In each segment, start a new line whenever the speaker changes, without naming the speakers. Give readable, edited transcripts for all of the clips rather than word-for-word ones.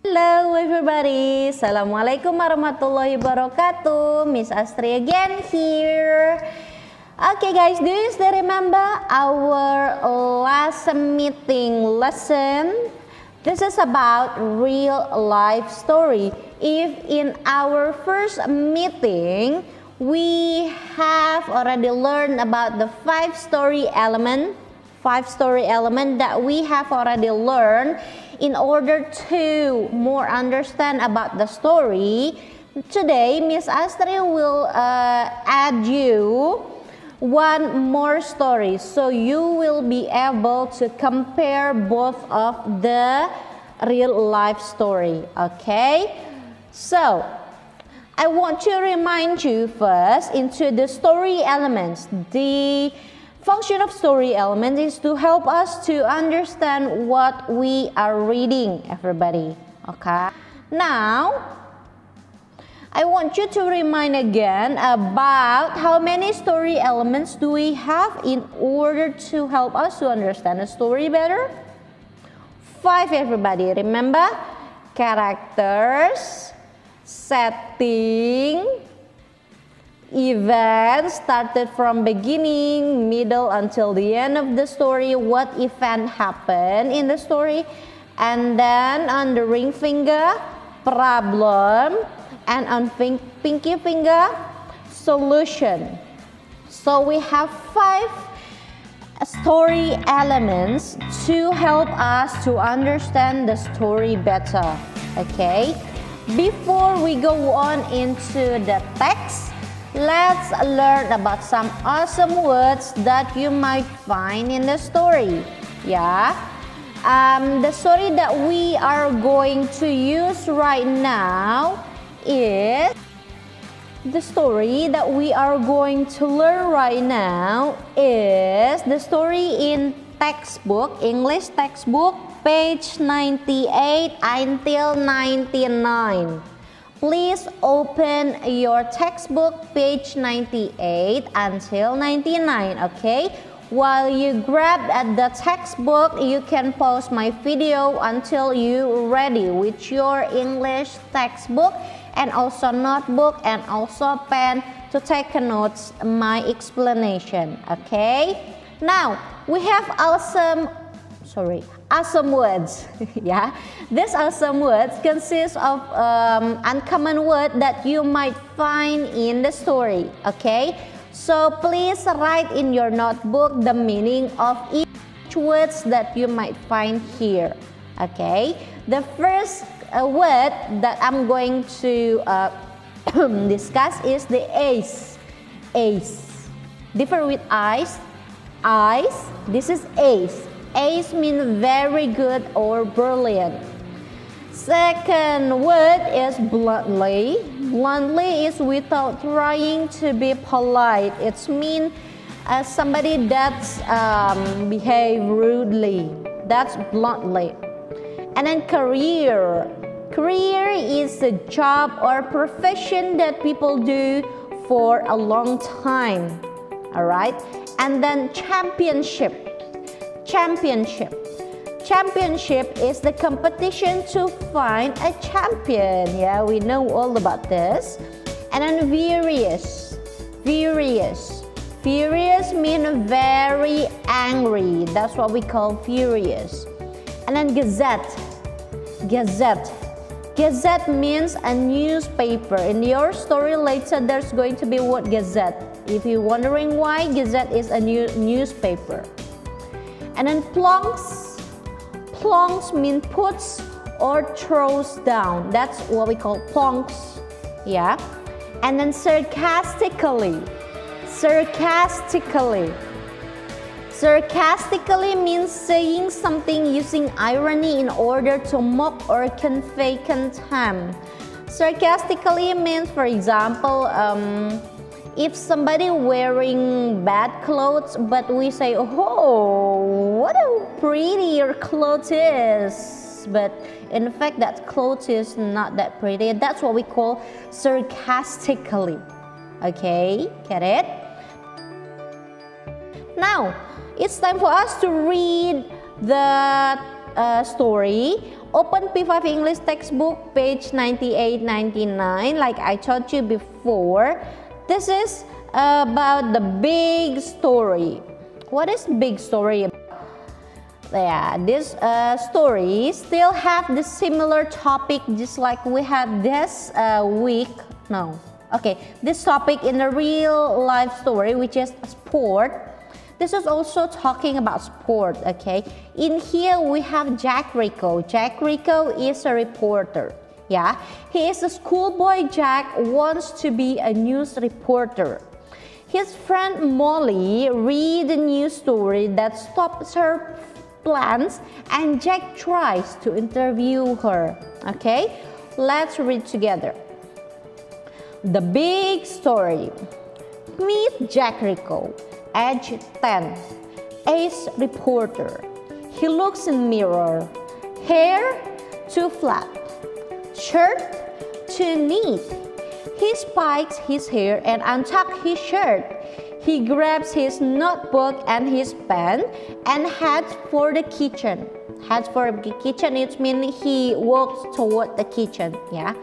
Hello everybody, Assalamualaikum warahmatullahi wabarakatuh. Ms Astri again here. Okay guys, do you still remember our last meeting lesson? This is about real life story. If in our first meeting we have already learned about the five story element that we have already learned in order to more understand about the story. Today Ms Astri will add you one more story, so you will be able to compare both of the real life story. Okay, so I want to remind you first into the story elements. The function of story element is to help us to understand what we are reading, everybody. Okay, now I want you to remind again about how many story elements do we have in order to help us to understand a story better? 5, everybody. Remember? Characters, setting, event started from beginning, middle until the end of the story, what event happened in the story, and then on the ring finger, problem, and on pinky finger, solution. So we have 5 story elements to help us to understand the story better. Okay, before we go on into the text, let's learn about some awesome words that you might find in the story. Yeah, the story that we are going to use right now is the story that we are going to learn right now is the story in textbook, English textbook, page 98 until 99. Please open your textbook, page 98 until 99, okay? While you grab at the textbook, you can pause my video until you're ready with your English textbook and also notebook and also pen to take notes my explanation, okay? Now, we have awesome words. Yeah, these awesome words consist of uncommon word that you might find in the story, okay? So please write in your notebook the meaning of each words that you might find here, okay? The first word that I'm going to discuss is the ace. Ace. Different with eyes. Eyes. This is ace. Ace means very good or brilliant. Second word is bluntly. Bluntly is without trying to be polite. It means somebody that's behave rudely. That's bluntly. And then career. Career is a job or profession that people do for a long time. Alright? And then championship. Championship. Championship is the competition to find a champion. Yeah, we know all about this. And then furious. Furious. Furious means very angry. That's what we call furious. And then gazette. Gazette. Gazette means a newspaper. In your story later, there's going to be word gazette. If you're wondering why, gazette is a newspaper. And then plonks. Plonks mean puts or throws down. That's what we call plonks. Yeah. And then sarcastically. Sarcastically. Sarcastically means saying something using irony in order to mock or convey contempt. Sarcastically means, for example, if somebody wearing bad clothes, but we say, oh, what a pretty your clothes is. But in fact, that clothes is not that pretty. That's what we call sarcastically. Okay, get it? Now, it's time for us to read the story, open P5 English textbook, page 98, 99. Like I told you before, this is about the big story. What is big story about? Yeah, this story still have the similar topic, just like we had this week. No, okay, this topic in the real life story, which is sport. This is also talking about sport, okay? In here we have Jack Rico. Jack Rico is a reporter. Yeah, he is a schoolboy. Jack wants to be a news reporter. His friend Molly read a news story that stops her plans, and Jack tries to interview her. Okay, let's read together. The big story. Meet Jack Rico, age 10, ace reporter. He looks in mirror. Hair too flat, shirt too neat. He spikes his hair and untucks his shirt. He grabs his notebook and his pen and heads for the kitchen. Heads for the kitchen, it means he walks toward the kitchen. Yeah.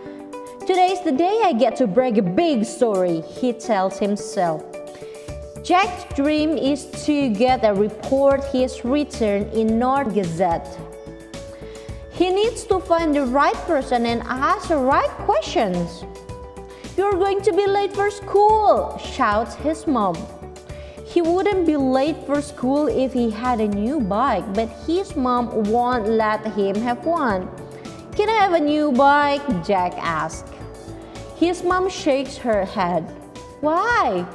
Today's the day I get to break a big story, he tells himself. Jack's dream is to get a report he's written in North Gazette. He needs to find the right person and ask the right questions. You're going to be late for school, shouts his mom. He wouldn't be late for school if he had a new bike, but his mom won't let him have one. Can I have a new bike? Jack asks. His mom shakes her head. Why?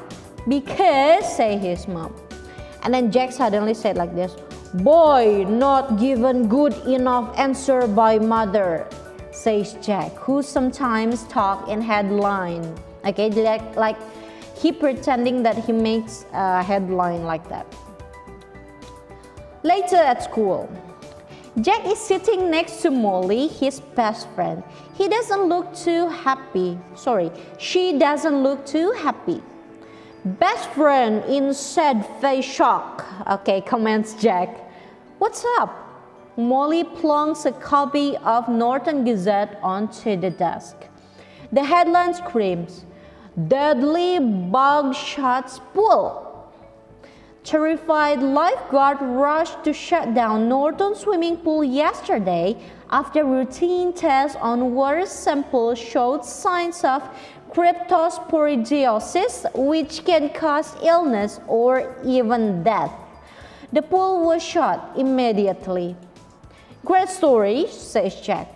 Because, say his mom. And then Jack suddenly said like this, boy, not given good enough answer by mother, says Jack, who sometimes talk in headline. Okay, like he pretending that he makes a headline like that. Later at school, Jack is sitting next to Molly, his best friend. He doesn't look too happy. She doesn't look too happy. Best friend in sad face shock. Okay, comments Jack. What's up? Molly plunks a copy of Norton Gazette onto the desk. The headline screams, Deadly Bug Shots Pool. Terrified lifeguard rushed to shut down Norton swimming pool yesterday after routine tests on water samples showed signs of cryptosporidiosis, which can cause illness or even death. The pool was shut immediately. Great story, says Jack.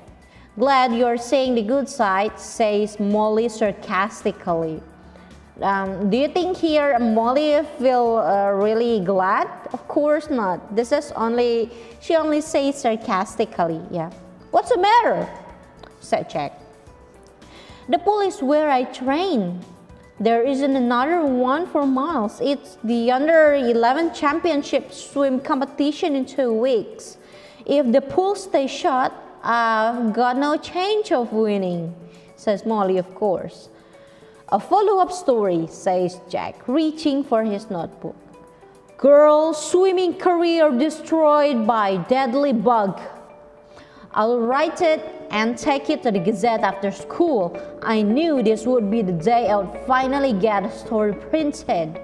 Glad you're saying the good side, says Molly sarcastically. Do you think here Molly feel really glad? Of course not. She only says sarcastically. Yeah. What's the matter? Said Jack. The pool is where I train. There isn't another one for miles. It's the under 11 championship swim competition in 2 weeks. If the pool stays shut, I've got no chance of winning, says Molly, of course. A follow-up story, says Jack, reaching for his notebook. Girl swimming career destroyed by deadly bug. I'll write it and take it to the Gazette after school. I knew this would be the day I would finally get a story printed.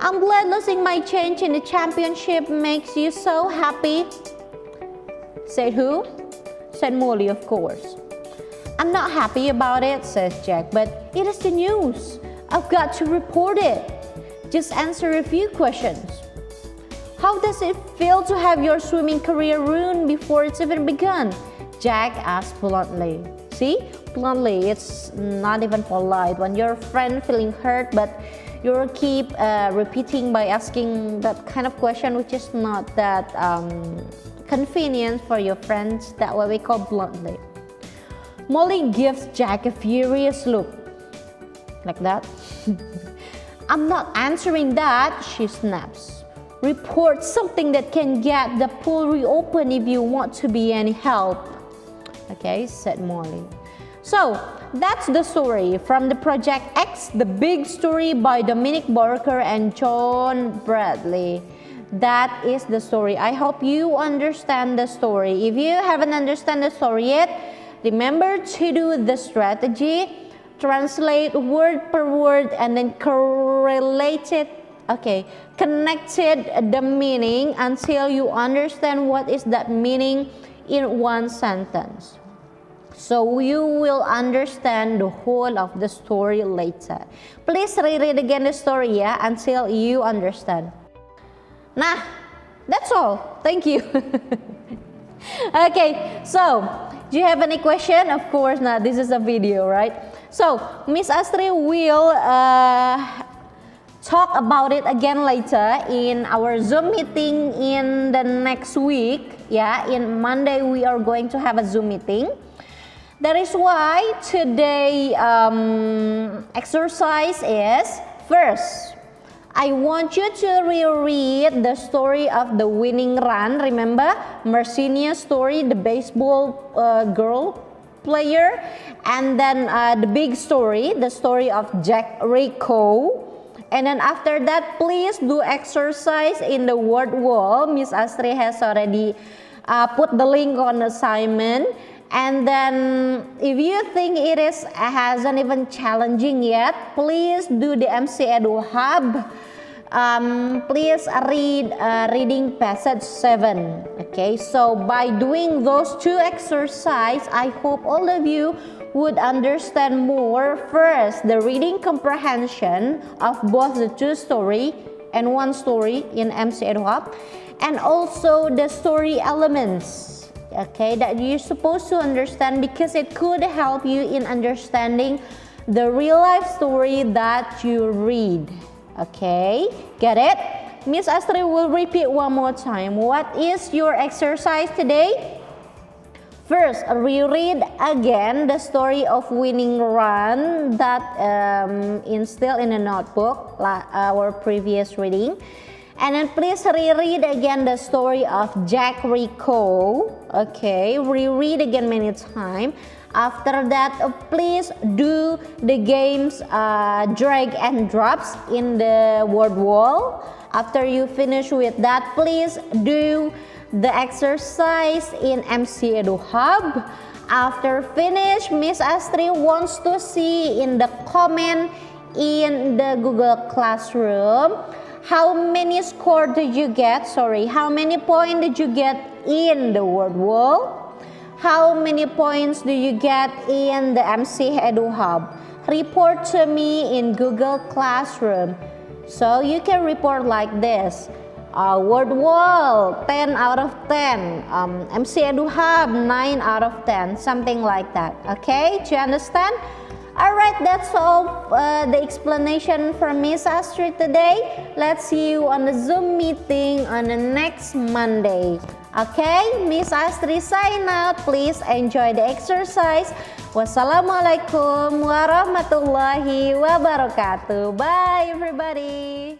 I'm glad losing my change in the championship makes you so happy. Said who? Said Molly, of course. I'm not happy about it, says Jack, but it is the news. I've got to report it. Just answer a few questions. How does it feel to have your swimming career ruined before it's even begun? Jack asked bluntly. See? Bluntly, it's not even polite. When your friend feeling hurt, but you keep repeating by asking that kind of question, which is not that convenient for your friends. That what we call bluntly. Molly gives Jack a furious look. Like that. I'm not answering that, she snaps. Report something that can get the pool reopened if you want to be any help. Okay, said Molly. So, that's the story from the Project X, The Big Story by Dominic Barker and John Bradley. That is the story. I hope you understand the story. If you haven't understand the story yet, remember to do the strategy, translate word per word, and then correlate it. Okay, connected the meaning until you understand what is that meaning in one sentence. So you will understand the whole of the story later. Please reread again the story ya until you understand. Nah, that's all. Thank you. Okay, so do you have any question? Of course not. This is a video, right? So Ms Astri will talk about it again later in our Zoom meeting in the next week. Yeah, in Monday we are going to have a Zoom meeting. That is why today exercise is first, I want you to reread the story of the winning run. Remember Marcinia's story, the baseball girl player, and then the big story, the story of Jack Rico. And then after that, please do exercise in the word wall. Ms Astri has already put the link on assignment. And then if you think it hasn't even challenging yet, please do the MC Edu Hub. Please read reading passage 7. Okay, so by doing those two exercises, I hope all of you would understand more. First, the reading comprehension of both the two story and one story in MC Edu Hub, and also the story elements. Okay, that you're supposed to understand, because it could help you in understanding the real life story that you read. Okay, get it? Ms Astri will repeat one more time. What is your exercise today? First, reread again the story of winning run that still in the notebook, our previous reading. And then please reread again the story of Jack Rico. Okay, reread again many times. After that, please do the games drag and drops in the word wall. After you finish with that, please do the exercise in MC Edu Hub. After finish, Ms Astri wants to see in the comment in the Google Classroom, how many score did you get? Sorry, how many points did you get in the word wall? How many points do you get in the MC Edu Hub? Report to me in Google Classroom. So you can report like this. Word wall 10 out of 10. MC Edu Hub 9 out of 10. Something like that. Okay, do you understand? Alright, that's all the explanation from Ms Astri today. Let's see you on the Zoom meeting on the next Monday. Okay, Ms Astri sign out. Please enjoy the exercise. Wassalamualaikum warahmatullahi wabarakatuh. Bye everybody.